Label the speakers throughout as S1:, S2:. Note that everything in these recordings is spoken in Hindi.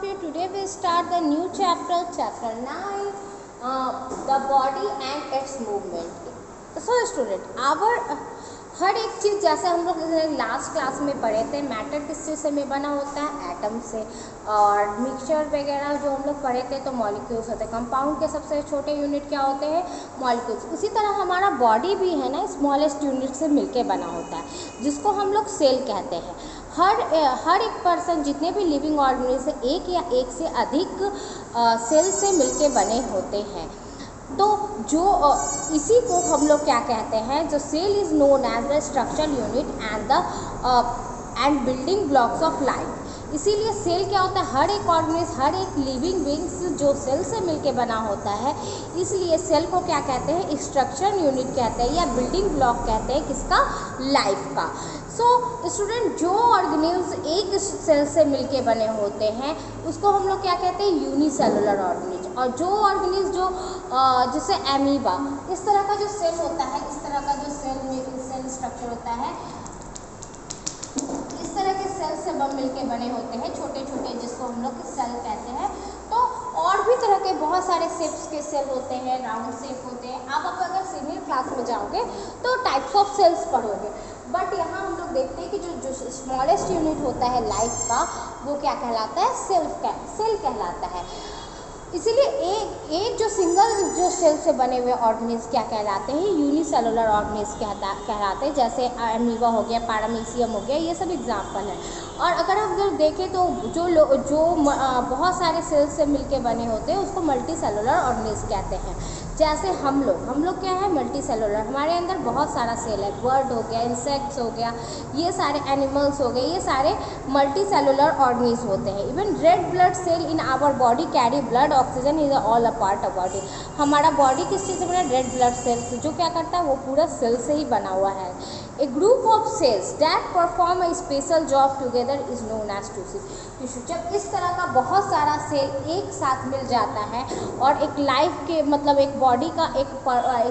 S1: here. Today we start the new chapter, chapter 9, the body and its movement. So student, our हर एक चीज़ जैसे हम लोग लास्ट क्लास में पढ़े थे, मैटर किस चीज़ से में बना होता है, एटम से, और मिक्सचर वगैरह जो हम लोग पढ़े थे तो मॉलिक्यूल्स होते हैं। कंपाउंड के सबसे छोटे यूनिट क्या होते हैं, मॉलिक्यूल्स। उसी तरह हमारा बॉडी भी है ना, स्मॉलेस्ट यूनिट से मिलके बना होता है, जिसको हम लोग सेल कहते हैं। हर एक पर्सन, जितने भी लिविंग ऑर्गेनिज्म एक या एक से अधिक सेल से मिलके बने होते हैं। तो जो इसी को हम लोग क्या कहते हैं, जो cell is known as the structural unit and building blocks of life. इसीलिए सेल क्या होता है, हर एक ऑर्गेनिज्म, हर एक लिविंग बीइंग्स जो सेल से मिलके बना होता है, इसलिए सेल को क्या कहते हैं, स्ट्रक्चरल यूनिट कहते हैं या बिल्डिंग ब्लॉक कहते हैं, किसका, लाइफ का। सो स्टूडेंट, जो ऑर्गेनिज्म एक सेल से मिलके बने होते हैं उसको हम लोग क्या कहते हैं, यूनिसेलुलर ऑर्गेनिज्म। और जो ऑर्गेनिज्म जो जैसे एमीबा, इस तरह का जो सेल होता है, इस तरह का जो सेल स्ट्रक्चर होता है, इस तरह के सेल से मिलके बने होते हैं, छोटे छोटे, जिसको हम लोग सेल कहते हैं। तो और भी तरह के बहुत सारे शेप्स के सेल होते हैं, राउंड शेप होते हैं। आप अगर सीनियर क्लास में जाओगे तो टाइप्स ऑफ सेल्स पढ़ोगे, बट यहाँ हम लोग देखते हैं कि जो स्मॉलेस्ट यूनिट होता है लाइफ का, वो क्या कहलाता है, सेल कहलाता है। इसीलिए एक जो सिंगल जो सेल से बने हुए ऑर्गेनिज्म क्या कहलाते हैं, यूनिसेलुलर ऑर्गेनिज्म कहलाते हैं। जैसे एमीबा हो गया, पैरामीशियम हो गया, ये सब एग्जाम्पल है। और अगर हम जब देखें तो जो बहुत सारे सेल्स से मिलके बने होते हैं उसको मल्टी सेलुलर ऑर्गेनिज्म कहते हैं। जैसे हम लोग क्या है, मल्टी सेलुलर, हमारे अंदर बहुत सारा सेल है, बर्ड हो गया, इंसेक्ट्स हो गया, ये सारे एनिमल्स हो गए, ये सारे मल्टी सेलुलर ऑर्गेनिज्म होते हैं। Even red blood cell in our body carry blood, oxygen is all a part of body. हमारा बॉडी किस चीज़ से बना है, रेड ब्लड सेल से, जो क्या करता है, वो पूरा सेल से ही बना हुआ है। A group of cells that perform a special job together is known as tissue. जब इस तरह का बहुत सारा सेल एक साथ मिल जाता है और एक लाइफ के मतलब एक बॉडी का एक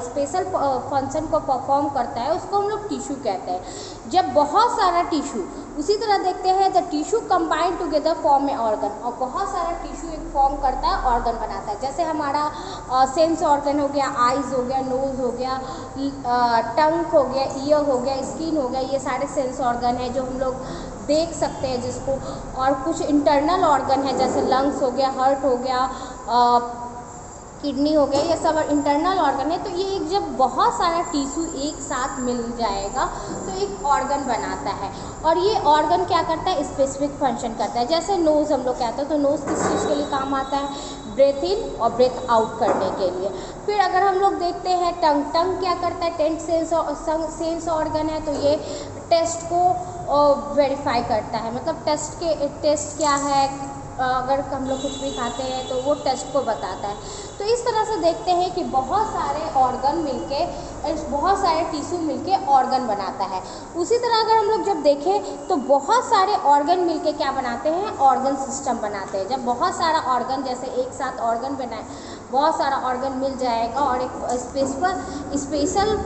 S1: स्पेशल फंक्शन को परफॉर्म करता है, उसको हम लोग टिश्यू कहते हैं। जब बहुत सारा टिश्यू, उसी तरह देखते हैं the tissue combined together form A organ, और बहुत सारा टिश्यू एक फॉर्म करता है, ऑर्गन बनाता है। जैसे हमारा सेंस ऑर्गन हो गया, आइज़ हो गया, नोज़ हो गया, टंग हो गया, ईयर हो गया, स्किन हो गया, ये सारे सेंस ऑर्गन है जो हम लोग देख सकते हैं जिसको। और कुछ इंटरनल ऑर्गन है, जैसे लंग्स हो गया, हार्ट हो गया, किडनी हो गया, ये सब इंटरनल ऑर्गन है। तो ये एक जब बहुत सारा टिश्यू एक साथ मिल जाएगा तो एक ऑर्गन बनाता है, और ये ऑर्गन क्या करता है, स्पेसिफिक फंक्शन करता है। जैसे नोज़ हम लोग कहते हैं, तो नोज़ किस चीज़ के लिए काम आता है, ब्रेथ इन और ब्रेथ आउट करने के लिए। फिर अगर हम लोग देखते हैं टंग क्या करता है, सेंस ऑर्गन है, तो ये टेस्ट को वेरीफाई करता है। मतलब टेस्ट क्या है, अगर हम लोग कुछ भी खाते हैं तो वो टेस्ट को बताता है। तो इस तरह से देखते हैं कि बहुत सारे ऑर्गन मिलके, बहुत सारे टिश्यू मिलके ऑर्गन बनाता है। उसी तरह अगर हम लोग जब देखें तो बहुत सारे ऑर्गन मिलके क्या बनाते हैं, ऑर्गन सिस्टम बनाते हैं। जब बहुत सारा ऑर्गन, जैसे एक साथ ऑर्गन बनाए, बहुत सारा ऑर्गन मिल जाएगा और एक स्पेशल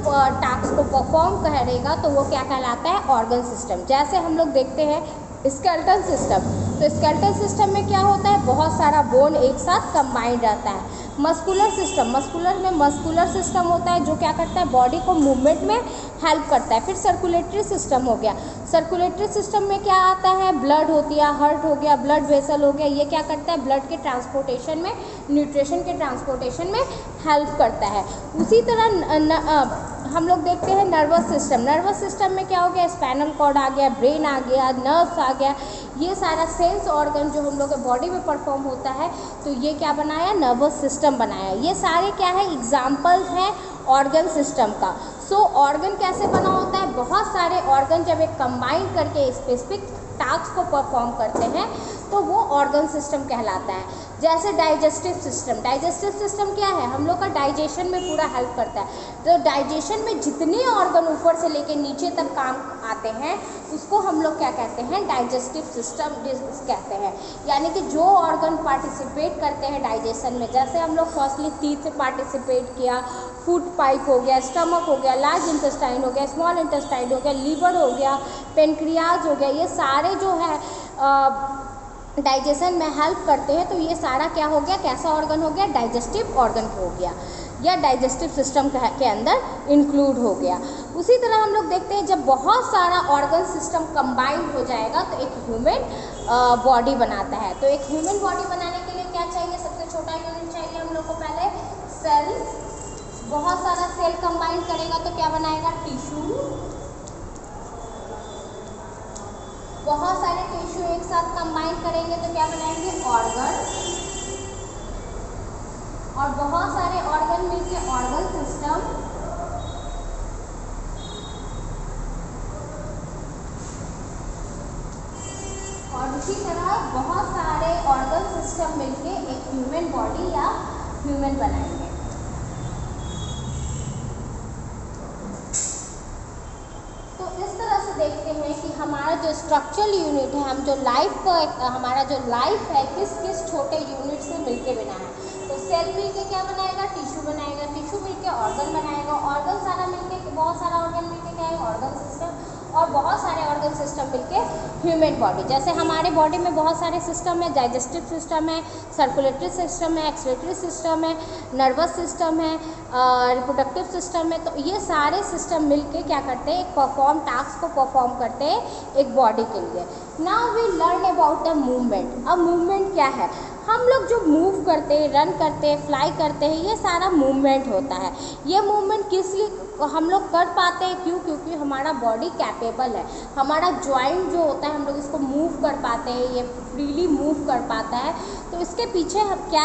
S1: टास्क को परफॉर्म करेगा, तो वो क्या कहलाता है, ऑर्गन सिस्टम। जैसे हम लोग देखते हैं स्केलेटल सिस्टम, तो स्केलेटल सिस्टम में क्या होता है, बहुत सारा बोन एक साथ कंबाइंड रहता है। मस्कुलर सिस्टम, मस्कुलर सिस्टम होता है जो क्या करता है, बॉडी को मूवमेंट में हेल्प करता है। फिर सर्कुलेटरी सिस्टम हो गया, सर्कुलेटरी सिस्टम में क्या आता है, ब्लड होती है, हार्ट हो गया, ब्लड वेसल हो गया, ये क्या करता है, ब्लड के ट्रांसपोर्टेशन में, न्यूट्रिशन के ट्रांसपोर्टेशन में हेल्प करता है। उसी तरह हम लोग देखते हैं नर्वस सिस्टम में क्या हो गया, स्पाइनल कॉर्ड आ गया, ब्रेन आ गया, नर्व्स आ गया, ये सारा सेंस ऑर्गन जो हम लोग के बॉडी में परफॉर्म होता है, तो ये क्या बनाया, नर्वस सिस्टम बनाया। ये सारे क्या है, एग्जाम्पल्स हैं ऑर्गन सिस्टम का। सो ऑर्गन कैसे बना होता है, बहुत सारे ऑर्गन जब एक कंबाइन करके स्पेसिफिक टास्क को परफॉर्म करते हैं तो वो ऑर्गन सिस्टम कहलाता है। जैसे डाइजेस्टिव सिस्टम क्या है, हम लोग का डाइजेशन में पूरा हेल्प करता है। तो डाइजेशन में जितने ऑर्गन ऊपर से लेके नीचे तक काम आते हैं उसको हम लोग क्या कहते हैं, डाइजेस्टिव सिस्टम कहते हैं। यानी कि जो ऑर्गन पार्टिसिपेट करते हैं डाइजेशन में, जैसे हम लोग फर्स्टली टीथ पार्टिसिपेट किया, फूड पाइप हो गया, स्टमक हो गया, लार्ज इंटेस्टाइन हो गया, स्मॉल इंटेस्टाइन हो गया, लीवर हो गया, पेनक्रियाज हो गया, ये सारे जो है डाइजेशन में हेल्प करते हैं। तो ये सारा क्या हो गया, कैसा ऑर्गन हो गया, डाइजेस्टिव ऑर्गन हो गया या डाइजेस्टिव सिस्टम के अंदर इंक्लूड हो गया। उसी तरह हम लोग देखते हैं जब बहुत सारा ऑर्गन सिस्टम कंबाइंड हो जाएगा तो एक ह्यूमन बॉडी बनाता है। तो एक ह्यूमन बॉडी बनाने के लिए क्या चाहिए, सबसे छोटा यूनिट चाहिए हम लोग को पहले सेल। बहुत सारा सेल कंबाइन करेगा तो क्या बनाएगा, टिश्यू। बहुत सारे टिश्यू एक साथ कंबाइन करेंगे तो क्या बनाएंगे, ऑर्गन। और बहुत सारे ऑर्गन मिलके ऑर्गन सिस्टम। और इसी तरह बहुत सारे ऑर्गन सिस्टम मिलके एक ह्यूमन बॉडी या ह्यूमन बनाएंगे। तो इस तरह से देखते हैं कि हमारा जो स्ट्रक्चरल यूनिट है, हम जो लाइफ का हमारा जो लाइफ है किस किस छोटे यूनिट से मिलके बना है। तो सेल मिलके क्या बनाएगा, टिश्यू बनाएगा। टिश्यू मिलके ऑर्गन बनाएगा। ऑर्गन सारा मिलके, बहुत सारा ऑर्गन मिलके क्या है, ऑर्गन सिस्टम। और बहुत सारे ऑर्गन सिस्टम मिलके ह्यूमन बॉडी। जैसे हमारे बॉडी में बहुत सारे सिस्टम है, डाइजेस्टिव सिस्टम है, सर्कुलेटरी सिस्टम है, एक्सक्रीटरी सिस्टम है, नर्वस सिस्टम है, रिप्रोडक्टिव सिस्टम है। तो ये सारे सिस्टम मिलके क्या करते हैं, एक टास्क को परफॉर्म करते हैं एक बॉडी के लिए। Now we learn about the movement. अब मूवमेंट क्या है, हम लोग जो मूव करते हैं, रन करते हैं, फ्लाई करते हैं, ये सारा मूवमेंट होता है। ये मूवमेंट किस लिए हम लोग कर पाते हैं, क्यों, क्योंकि हमारा बॉडी कैपेबल है। हमारा जॉइंट जो होता है हम लोग इसको मूव कर पाते हैं, ये फ्रीली मूव कर पाता है। तो इसके पीछे हम क्या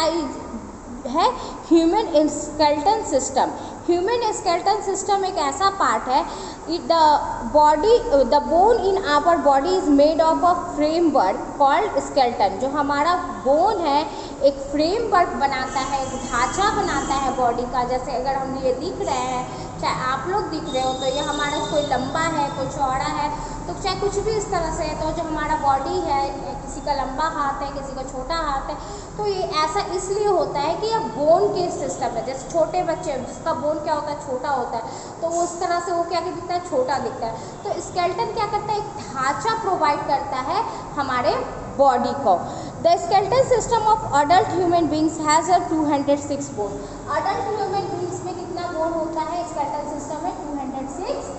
S1: है, human skeleton system. Human skeleton system एक ऐसा पार्ट है, the bone in our body is made of a framework called skeleton. जो हमारा बोन है एक फ्रेमवर्क बनाता है, एक ढांचा बनाता है बॉडी का। जैसे अगर हम ये दिख रहे हैं, चाहे आप लोग दिख रहे हो, तो ये हमारा कोई लंबा है, कोई चौड़ा है, तो चाहे कुछ भी इस तरह से है। तो जो हमारा बॉडी है, किसी का लंबा हाथ है, किसी का छोटा हाथ है, तो ये ऐसा इसलिए होता है कि ये बोन के सिस्टम है। जैसे छोटे बच्चे जिसका बोन क्या होता है, छोटा होता है, तो उस तरह से वो क्या दिखता है, छोटा दिखता है। तो स्केलेटन क्या करता है, एक ढांचा प्रोवाइड करता है हमारे बॉडी को। The skeleton system of adult human beings has 206 bone. Adult human beings में कितना बोन होता है, स्केलेटन सिस्टम में 206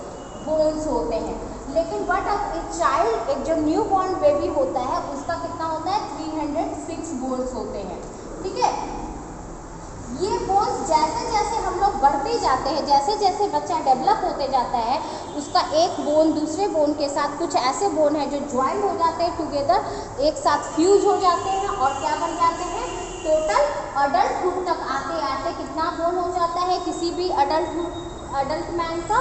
S1: बोन्स होते हैं। लेकिन बट एक चाइल्ड, एक जो न्यू बॉर्न बेबी होता है, उसका कितना होता है, 306 बोन्स होते हैं। ठीक है, ये बोन्स जैसे जैसे हम लोग बढ़ते जाते हैं, जैसे जैसे बच्चा डेवलप होते जाता है, उसका एक बोन दूसरे बोन के साथ, कुछ ऐसे बोन है जो ज्वाइन हो जाते हैं टुगेदर, एक साथ फ्यूज हो जाते हैं और क्या बन जाते हैं, टोटल अडल्टहुड तक आते आते कितना बोन हो जाता है किसी भी अडल्ट मैन का,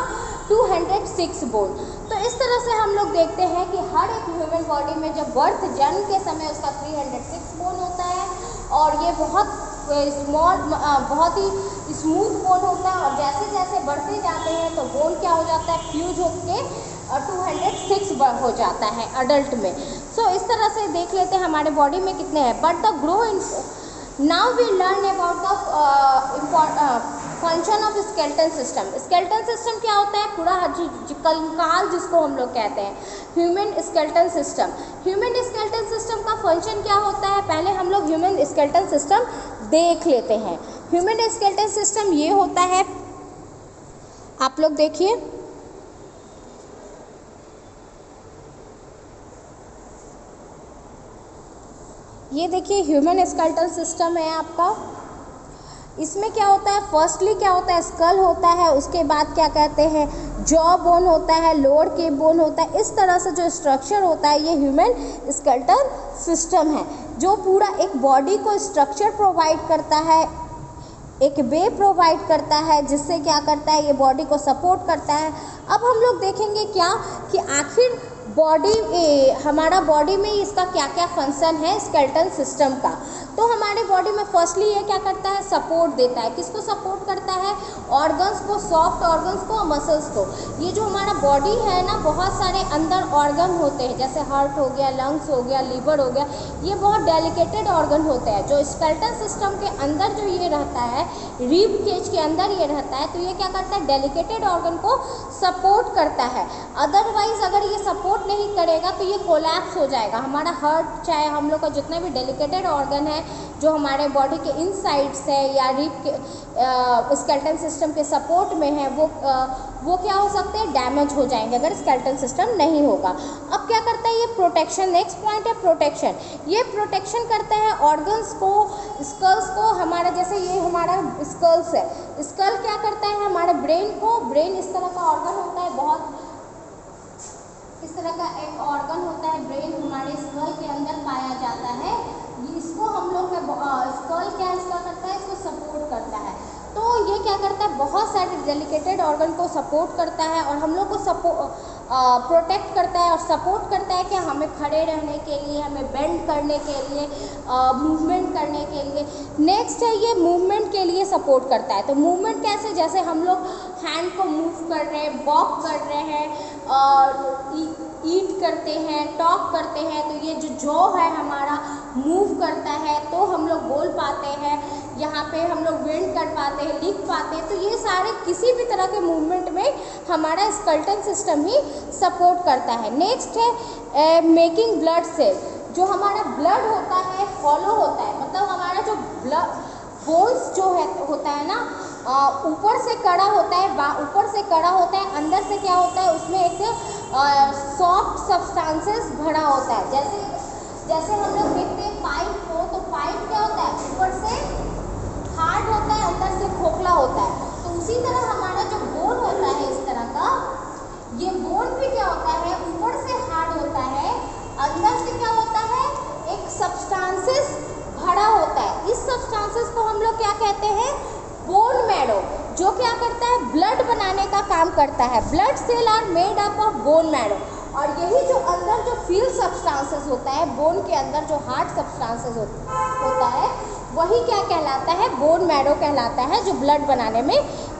S1: 206 बोन। तो इस तरह से हम लोग देखते हैं कि हर एक ह्यूमन बॉडी में जब बर्थ, जन्म के समय उसका 306 बोन होता है। और ये बहुत स्मॉल, बहुत ही स्मूथ बोन होता है। और जैसे जैसे बढ़ते जाते हैं तो बोन क्या हो जाता है, फ्यूज होके 206 हो जाता है अडल्ट में। सो इस तरह से देख लेते हैं हमारे बॉडी में कितने हैं। But the grow in now we learn about the function of skeleton system. Skeleton system क्या होता है, पूरा कंकाल जिसको हम लोग कहते हैं, human skeleton system. Human skeleton system का फंक्शन क्या होता है, पहले हम लोग ह्यूमन स्केलेटन सिस्टम देख लेते हैं। ह्यूमन स्केलेटन सिस्टम ये होता है, आप लोग देखिए, ये देखिए ह्यूमन स्केलेटल सिस्टम है आपका। इसमें क्या होता है, फर्स्टली क्या होता है, स्कल होता है, उसके बाद क्या कहते हैं, जॉ बोन होता है, लोअर केप बोन होता है। इस तरह से जो स्ट्रक्चर होता है ये ह्यूमन स्केलेटल सिस्टम है, जो पूरा एक बॉडी को स्ट्रक्चर प्रोवाइड करता है, एक वे प्रोवाइड करता है, जिससे क्या करता है, ये बॉडी को सपोर्ट करता है। अब हम लोग देखेंगे क्या कि आखिर हमारा बॉडी में इसका क्या क्या फंक्शन है स्केलेटन सिस्टम का। तो हमारे बॉडी में फर्स्टली ये क्या करता है, सपोर्ट देता है। किसको सपोर्ट करता है, ऑर्गन्स को, सॉफ्ट ऑर्गन्स को, मसल्स को। ये जो हमारा बॉडी है ना, बहुत सारे अंदर ऑर्गन होते हैं, जैसे हार्ट हो गया, लंग्स हो गया, लीवर हो गया, ये बहुत डेलिकेटेड ऑर्गन होते हैं। जो स्केलेटन सिस्टम के अंदर जो ये रहता है, रिब केज के अंदर ये रहता है, तो ये क्या करता है, डेलिकेटेड ऑर्गन को सपोर्ट करता है। अदरवाइज अगर ये सपोर्ट सपोर्ट नहीं करेगा तो ये कोलैप्स हो जाएगा। हमारा हार्ट, चाहे हम लोग का जितने भी डेलिकेटेड ऑर्गन है जो हमारे बॉडी के इनसाइड्स है या रिब के स्केलेटल सिस्टम के सपोर्ट में है, वो क्या हो सकते हैं, डैमेज हो जाएंगे अगर स्केलेटल सिस्टम नहीं होगा। अब क्या करता है ये प्रोटेक्शन, नेक्स्ट पॉइंट है प्रोटेक्शन। ये प्रोटेक्शन करता है ऑर्गन्स को, स्कल्स को। हमारा जैसे ये हमारा स्कल्स है, स्कल क्या करता है हमारे ब्रेन को, ब्रेन इस तरह का ऑर्गन होता है, बहुत इस तरह का एक ऑर्गन होता है ब्रेन, हमारे स्कल के अंदर पाया जाता है। इसको हम लोग स्कल क्या इसका करता है, इसको सपोर्ट करता है। तो ये क्या करता है, बहुत सारे डेलिकेटेड ऑर्गन को सपोर्ट करता है और हम लोग को प्रोटेक्ट करता है और सपोर्ट करता है कि हमें खड़े रहने के लिए, हमें बेंड करने के लिए, मूवमेंट करने के लिए। नेक्स्ट है ये मूवमेंट के लिए सपोर्ट करता है। तो मूवमेंट कैसे, जैसे हम लोग हैंड को मूव कर रहे हैं, वॉक कर रहे हैं और ईट करते हैं, टॉक करते हैं, तो ये जो जॉ है हमारा मूव करता है तो हम लोग बोल पाते हैं, यहाँ पे हम लोग बेंड कर पाते हैं, लिख पाते हैं। तो ये सारे किसी भी तरह के मूवमेंट में हमारा स्केलेटल सिस्टम ही सपोर्ट करता है। नेक्स्ट है मेकिंग ब्लड सेल। जो हमारा ब्लड होता है हॉलो होता है, मतलब हमारा जो ब्लड बोन्स जो है होता है ना, ऊपर से कड़ा होता है, ऊपर से कड़ा होता है, अंदर से क्या होता है उसमें एक सॉफ्ट सब्सटेंसेस भरा होता है। जैसे हम लोग देखते हैं पाइप को, तो पाइप क्या होता है, ऊपर से हार्ड होता है, अंदर से खोखला होता है। तो उसी तरह हमारा जो बोन होता है इस तरह का, ये बोन भी क्या होता है, ऊपर से हार्ड होता है, अंदर से क्या होता है, एक सब्सटेंसेस भरा होता है। इस सब्सटेंसेस को हम लोग क्या कहते हैं, बोन मैरो, जो क्या करता है, ब्लड बनाने का काम करता है। Blood cell are made up of bone marrow. और यही जो अंदर जो फील सब्सटेंसेस होता है, बोन के अंदर जो हार्ड सब्सटेंसेस होता है, वही क्या कहलाता है, बोन मैरो कहलाता है, जो ब्लड बनाने में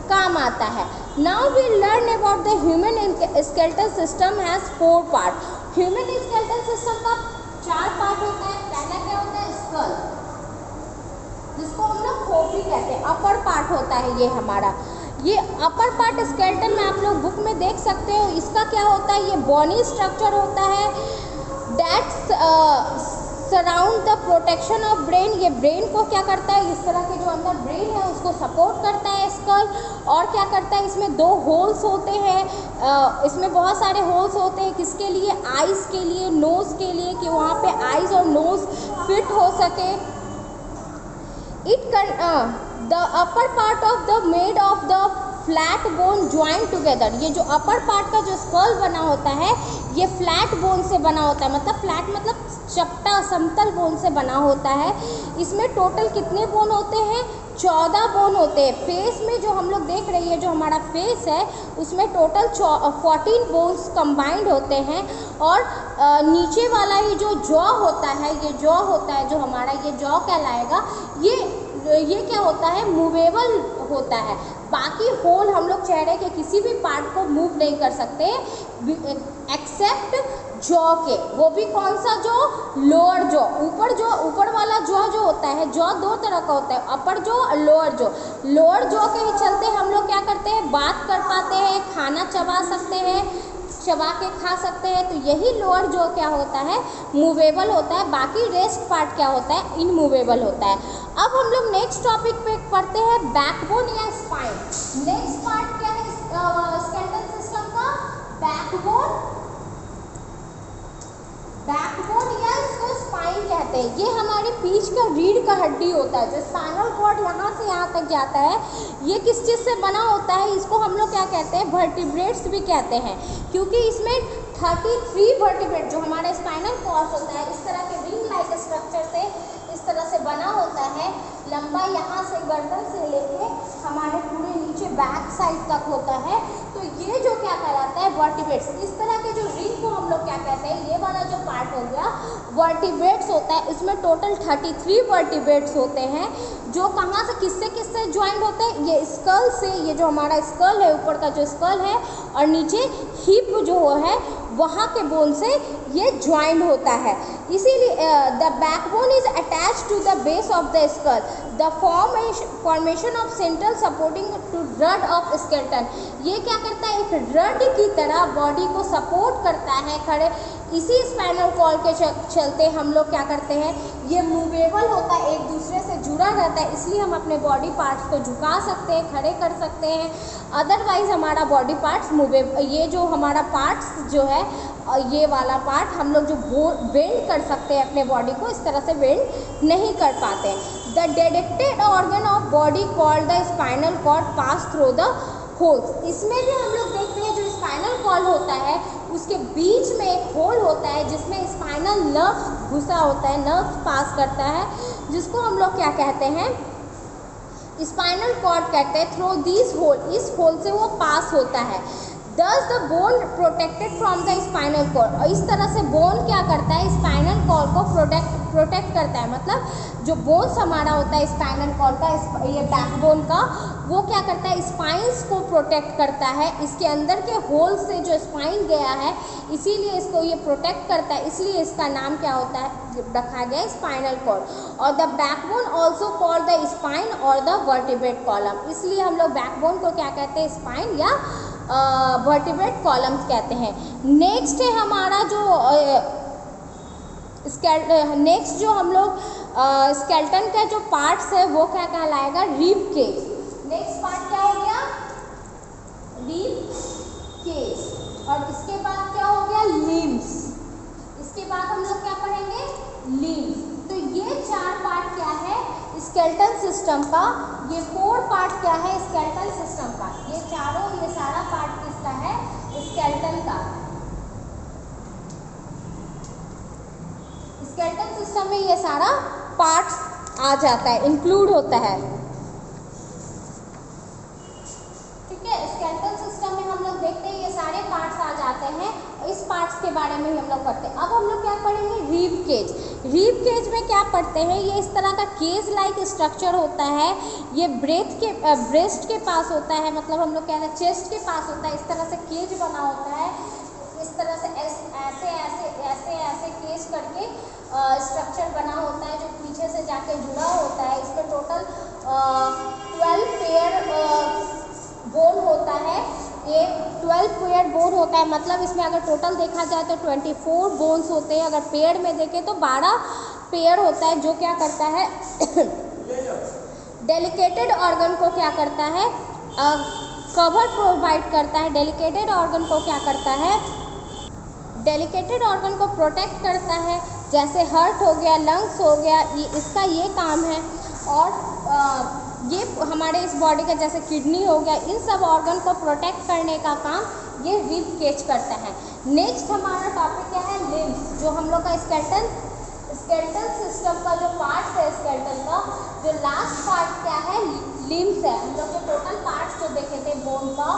S1: काम आता है। Now we learn about the human skeletal system has 4 part. Human skeletal system का 4 पार्ट होता है। पहला क्या होता है, स्कल, जिसको हम लोग खोपड़ी कहते हैं, अपर पार्ट होता है ये हमारा। ये अपर पार्ट स्केलेटन में आप लोग बुक में देख सकते हो, इसका क्या होता है, ये बोनी स्ट्रक्चर होता है that surround the protection of brain. ये ब्रेन को क्या करता है, इस तरह के जो अंदर ब्रेन है उसको सपोर्ट करता है स्कल। और क्या करता है, इसमें 2 होल्स होते हैं, इसमें बहुत सारे होल्स होते हैं, किसके लिए, आइज़ के लिए, नोज़ के लिए, कि वहाँ पे आइज़ और नोज़ फिट हो सके। The upper part of the made of the flat bone join together. ये जो अपर पार्ट का जो स्कल बना होता है, ये फ्लैट बोन से बना होता है, मतलब फ्लैट मतलब चपटा समतल बोन से बना होता है। इसमें टोटल कितने बोन होते हैं, 14 बोन होते हैं। फेस में जो हम लोग देख रही है, जो हमारा फेस है, उसमें टोटल 14 बोन्स कंबाइंड होते हैं। और नीचे वाला ही जो जॉ होता है, ये जॉ होता है जो हमारा, ये जॉ कहलाएगा। ये क्या होता है, मूवेबल होता है। बाकी होल हम लोग चेहरे के किसी भी पार्ट को मूव नहीं कर सकते एक्सेप्ट जॉ के। वो भी कौन सा जॉ, लोअर जॉ। ऊपर वाला जॉ जो होता है, जॉ 2 तरह का होता है, अपर जॉ और लोअर जॉ। लोअर जॉ के ही चलते हम लोग क्या करते हैं, बात कर पाते हैं, खाना चबा सकते हैं, चबा के खा सकते हैं। तो यही लोअर जॉ क्या होता है, मूवेबल होता है। बाकी रेस्ट पार्ट क्या होता है, इनमूवेबल होता है। अब हम लोग नेक्स्ट टॉपिक पे पढ़ते हैं, बैकबोन या स्पाइन। नेक्स्ट पार्ट क्या है स्केलेटल सिस्टम का, बैकबोन या इसको स्पाइन कहते हैं। ये हमारे पीठ का रीढ़ का हड्डी होता है, जो स्पाइनल कॉर्ड यहाँ से यहाँ तक जाता है। ये किस चीज़ से बना होता है, इसको हम लोग क्या कहते हैं, वर्टिब्रेट्स भी कहते हैं, क्योंकि इसमें 33 वर्टिब्रेट जो हमारा स्पाइनल कॉर्ड होता है, इस तरह के रिंग लाइक स्ट्रक्चर से इस तरह से बना होता है। लंबा यहाँ से गर्दन से लेके हमारे पूरे नीचे बैक साइड तक होता है। तो ये जो क्या कहलाता है, वर्टिब्रेट्स। इस तरह के जो रिंग को हम लोग क्या कहते हैं, ये वाला जो पार्ट हो गया वर्टिब्रेट्स होता है। इसमें टोटल 33 वर्टिब्रेट्स होते हैं, जो कहाँ से किससे ज्वाइंट होते हैं, ये स्कल से, ये जो हमारा स्कल है, ऊपर का जो स्कल है, और नीचे हिप जो है वहाँ के बोन से ये ज्वाइंट होता है। इसीलिए the backbone is attach attached to the base of the skull. The formation of central supporting to rod of skeleton. ये क्या करता है, एक रड की तरह बॉडी को सपोर्ट करता है खड़े। इसी स्पाइनल कॉर्ड के चलते हम लोग क्या करते हैं, ये मूवेबल होता है, एक दूसरे से जुड़ा रहता है, इसलिए हम अपने बॉडी पार्ट्स को झुका सकते हैं, खड़े कर सकते हैं। अदरवाइज हमारा बॉडी पार्ट्स ये जो हमारा पार्ट्स जो है, ये वाला पार्ट हम लोग जो बेंड कर सकते हैं अपने बॉडी को, इस तरह से बेंड नहीं कर पाते। The dedicated organ of body called the spinal cord pass through the holes. इसमें भी हम लोग देखते हैं जो स्पाइनल कॉर्ड होता है उसके बीच में एक होल होता है जिसमें स्पाइनल नर्व घुसा होता है, नर्व पास करता है, जिसको हम लोग क्या कहते हैं, स्पाइनल कॉर्ड कहते हैं। थ्रू दिस होल, इस होल से वो पास होता है। Thus the bone protected from the spinal cord। और इस तरह से बोन क्या करता है, स्पाइनल कॉर्ड को प्रोटेक्ट करता है। मतलब जो बोन्स हमारा होता है स्पाइनल कॉर्ड का, ये बैकबोन का, वो क्या करता है, स्पाइंस को प्रोटेक्ट करता है। इसके अंदर के होल से जो स्पाइन गया है, इसीलिए इसको ये प्रोटेक्ट करता है, इसलिए इसका नाम क्या होता है, रखा गया स्पाइनल कॉर्ड। और the backbone also called the spine और द वर्टिब्रेट कॉलम। इसलिए हम लोग बैकबोन को क्या कहते हैं, स्पाइन या वर्टिब्रेट कॉलम्स कहते हैं। नेक्स्ट है हमारा जो नेक्स्ट जो हम लोग स्केलेटन का जो पार्ट्स है वो क्या कहलाएगा, रिब केज। नेक्स्ट पार्ट क्या हो गया, रिब केज। और इसके बाद क्या हो गया, लिम्स। इसके बाद हम लोग क्या पढ़ेंगे, लिम्स। तो ये चार पार्ट क्या है स्केलेटन सिस्टम का, ये 4 पार्ट क्या है स्केलेटन सिस्टम का। ये चारों, ये सारा पार्ट किसका है, स्केलेटन का। स्केलेटन सिस्टम में ये सारा पार्ट्स आ जाता है, इंक्लूड होता है। ठीक है, स्केलेटन सिस्टम में हम लोग देखते हैं ये सारे पार्ट्स आ जाते हैं। इस पार्ट्स के बारे में ही हम लोग पढ़ते हैं। अब हम लोग क्या पढ़ेंगे, रिब केज। रिब केज में क्या पढ़ते हैं, ये इस तरह का केज लाइक स्ट्रक्चर होता है। ये ब्रेस्ट के पास होता है, मतलब हम लोग कह रहे हैं चेस्ट के पास होता है। इस तरह से केज बना होता है, इस तरह से ऐसे ऐसे ऐसे ऐसे केज करके स्ट्रक्चर बना होता है जो पीछे से जाके जुड़ा होता है। इस पर टोटल 12 पेयर बोन होता है। ये 12 पेयर बोन होता है, मतलब इसमें अगर टोटल देखा जाए तो 24 बोन्स होते हैं। अगर पेयर में देखें तो 12 पेयर होता है, जो क्या करता है डेलिकेटेड ऑर्गन को क्या करता है, कवर प्रोवाइड करता है। डेलिकेटेड ऑर्गन को क्या करता है, डेलिकेटेड ऑर्गन को प्रोटेक्ट करता है। जैसे हार्ट हो गया, लंग्स हो गया, ये इसका ये काम है। और ये हमारे इस बॉडी का जैसे किडनी हो गया, इन सब ऑर्गन को प्रोटेक्ट करने का काम ये रिब केज करता है। नेक्स्ट हमारा टॉपिक क्या है, लिम्स। जो हम लोग का स्केलेटन सिस्टम का जो पार्ट है स्केलेटन का, जो लास्ट पार्ट क्या है, लिम्स है। हम लोग जो टोटल पार्ट्स जो देखे थे बोन का,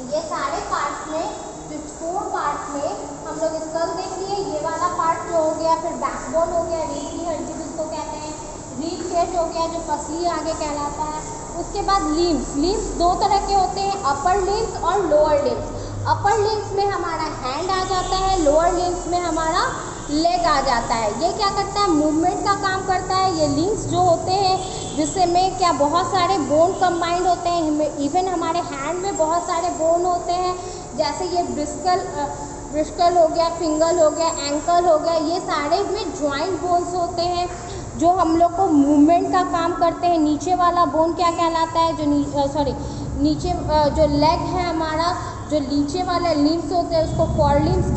S1: ये सारे पार्ट्स में, जो 4 पार्ट्स में हम लोग स्कल देख लिए, ये वाला पार्ट जो हो गया, फिर बैकबोन हो गया, रीढ़ की हड्डी जिसको कहते हैं, रिब केज हो गया जो पसली आगे कहलाता है। उसके बाद लिम्स। लिम्स 2 तरह के होते हैं, अपर लिम्स और लोअर लिम्स। अपर लिम्स में हमारा हैंड आ जाता है, लोअर लिम्स में हमारा लेग आ जाता है। ये क्या करता है, मूवमेंट का काम करता है। ये लिम्स जो होते हैं जिससे में क्या बहुत सारे बोन कंबाइंड होते हैं। इवन हमारे हैंड में बहुत सारे बोन होते हैं, जैसे ये ब्रिस्कल हो गया, फिंगर हो गया, एंकल हो गया, ये सारे में ज्वाइंट बोन्स होते हैं जो हम लोग को मूवमेंट का काम करते हैं। नीचे वाला बोन क्या कहलाता है, नीचे जो लेग है हमारा, जो नीचे वाले लिम्स होते हैं उसको फोर लिम्स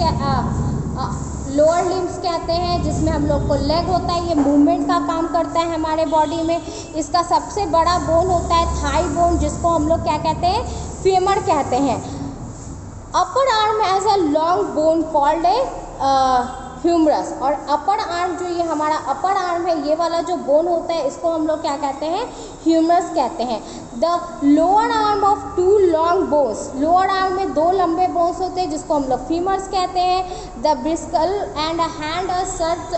S1: लोअर लिम्स कहते हैं, जिसमें हम लोग को लेग होता है। ये मूवमेंट का काम करता है हमारे बॉडी में। इसका सबसे बड़ा बोन होता है थाई बोन, जिसको हम लोग क्या कहते हैं, फेमर कहते हैं। Upper arm as a long bone called a humerus. और अपर आर्म जो ये हमारा अपर आर्म है, ये वाला जो बोन होता है, इसको हम लोग क्या कहते हैं, ह्यूमरस कहते हैं। The lower arm of 2 long bones. Lower arm में 2 लंबे बोन्स होते हैं जिसको हम लोग फीमर्स कहते हैं। द ब्रिस्कल एंड हैंड सर्च।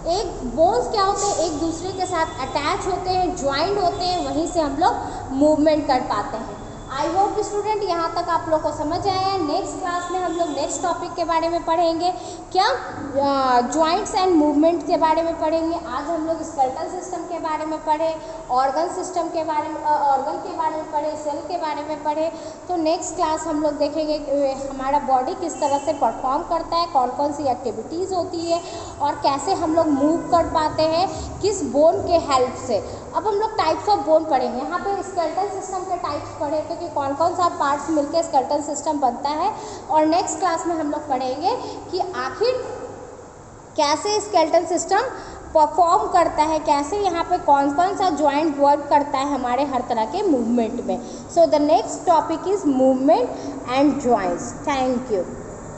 S1: एक बोन्स क्या होते हैं, एक दूसरे के साथ अटैच होते हैं, ज्वाइंट होते हैं, वहीं से हम लोग मूवमेंट कर पाते हैं। आई होप स्टूडेंट यहाँ तक आप लोग को समझ आया है। नेक्स्ट क्लास में हम लोग नेक्स्ट टॉपिक के बारे में पढ़ेंगे, क्या जॉइंट्स एंड मूवमेंट के बारे में पढ़ेंगे। आज हम लोग स्केलेटल सिस्टम के बारे में पढ़े, ऑर्गन सिस्टम के बारे में, ऑर्गन के बारे में पढ़े, सेल के बारे में पढ़े। तो नेक्स्ट क्लास हम लोग देखेंगे हमारा बॉडी किस तरह से परफॉर्म करता है, कौन कौन सी एक्टिविटीज़ होती है और कैसे हम लोग मूव कर पाते हैं, किस बोन के हेल्प से। अब हम लोग टाइप्स ऑफ बोन पढ़ेंगे। यहाँ पे स्केलेटल सिस्टम के टाइप्स पढ़े थे कि कौन कौन सा पार्ट्स मिलकर स्केलेटल सिस्टम बनता है, और नेक्स्ट क्लास में हम लोग पढ़ेंगे कि आखिर कैसे स्केलेटल सिस्टम परफॉर्म करता है, कैसे यहाँ पे कौन कौन सा जॉइंट वर्क करता है हमारे हर तरह के मूवमेंट में। So the next topic is movement and joints. Thank you.